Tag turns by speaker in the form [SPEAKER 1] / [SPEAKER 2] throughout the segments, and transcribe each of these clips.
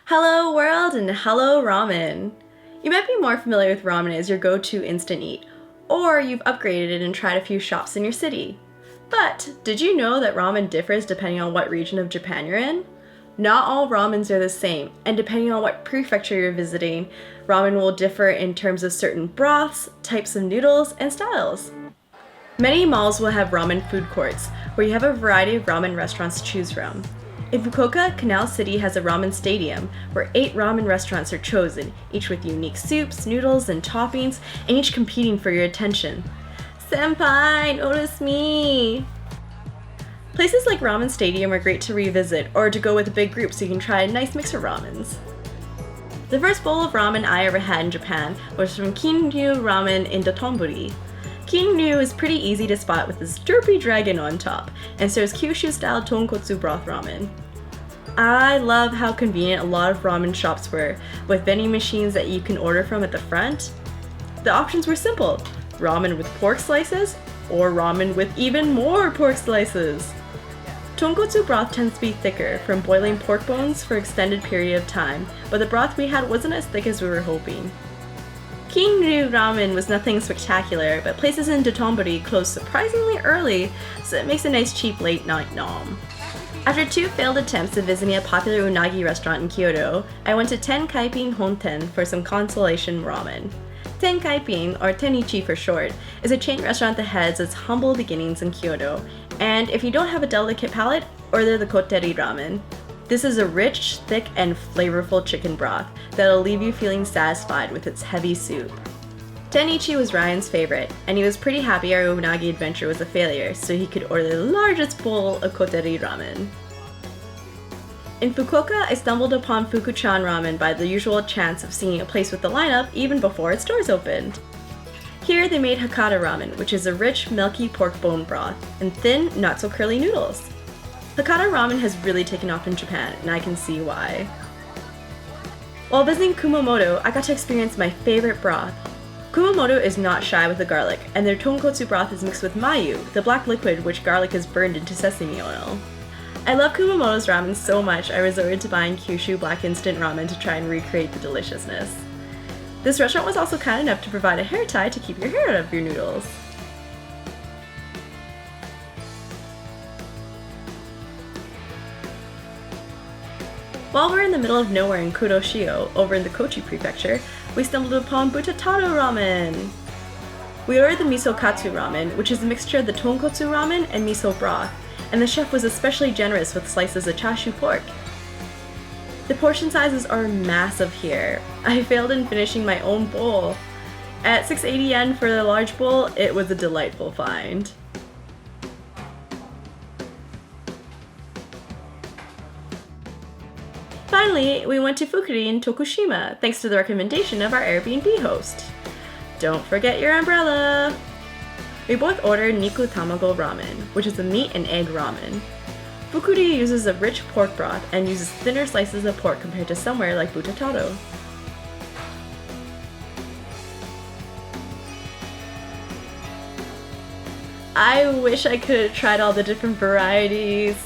[SPEAKER 1] Hello world and hello ramen! You might be more familiar with ramen as your go-to instant eat, or you've upgraded it and tried a few shops in your city. But did you know that ramen differs depending on what region of Japan you're in? Not all ramens are the same, and depending on what prefecture you're visiting, ramen will differ in terms of certain broths, types of noodles, and styles. Many malls will have ramen food courts, where you have a variety of ramen restaurants to choose from. In Fukuoka, Canal City has a ramen stadium, where 8 ramen restaurants are chosen, each with unique soups, noodles, and toppings, and each competing for your attention. Senpai, notice me! Places like Ramen Stadium are great to revisit, or to go with a big group so you can try a nice mix of ramens. The first bowl of ramen I ever had in Japan was from KINRYU Ramen in Dotonbori. KINRYU is pretty easy to spot with this derpy dragon on top, and serves Kyushu-style tonkotsu broth ramen. I love how convenient a lot of ramen shops were, with vending machines that you can order from at the front. The options were simple: ramen with pork slices, or ramen with even more pork slices. Tonkotsu broth tends to be thicker from boiling pork bones for an extended period of time, but the broth we had wasn't as thick as we were hoping. KINRYU Ramen was nothing spectacular, but places in Dotonbori closed surprisingly early, so it makes a nice cheap late night nom. After 2 failed attempts at visiting a popular unagi restaurant in Kyoto, I went to TENKAIPPIN Honten for some consolation ramen. TENKAIPPIN, or Tenichi for short, is a chain restaurant that has its humble beginnings in Kyoto, and if you don't have a delicate palate, order the kotteri ramen. This is a rich, thick, and flavorful chicken broth that'll leave you feeling satisfied with its heavy soup. Tenichi was Ryan's favorite, and he was pretty happy our unagi adventure was a failure, so he could order the largest bowl of kotteri ramen. In Fukuoka, I stumbled upon FUKUCHAN ramen by the usual chance of seeing a place with the lineup even before its doors opened. Here they made Hakata ramen, which is a rich, milky pork bone broth, and thin, not-so-curly noodles. Hakata ramen has really taken off in Japan, and I can see why. While visiting Kumamoto, I got to experience my favorite broth. Kumamoto is not shy with the garlic, and their tonkotsu broth is mixed with mayu, the black liquid which garlic is burned into sesame oil. I love Kumamoto's ramen so much I resorted to buying Kyushu black instant ramen to try and recreate the deliciousness. This restaurant was also kind enough to provide a hair tie to keep your hair out of your noodles. While we're in the middle of nowhere in Kuroshio, over in the Kochi Prefecture, we stumbled upon BUTATARO ramen! We ordered the miso katsu ramen, which is a mixture of the tonkotsu ramen and miso broth, and the chef was especially generous with slices of chashu pork. The portion sizes are massive here. I failed in finishing my own bowl. At 680 yen for the large bowl, it was a delightful find. Finally, we went to Fukuri in Tokushima, thanks to the recommendation of our Airbnb host. Don't forget your umbrella! We both ordered Niku Tamago ramen, which is a meat and egg ramen. Fukuri uses a rich pork broth and uses thinner slices of pork compared to somewhere like BUTATARO. I wish I could have tried all the different varieties,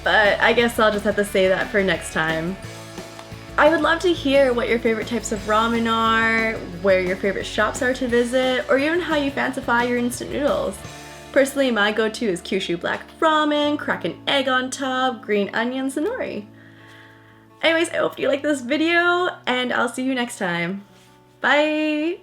[SPEAKER 1] but I guess I'll just have to say that for next time. I would love to hear what your favorite types of ramen are, where your favorite shops are to visit, or even how you fancify your instant noodles. Personally, my go-to is Kyushu black ramen, crack an egg on top, green onions, and nori. Anyways, I hope you like this video, and I'll see you next time. Bye!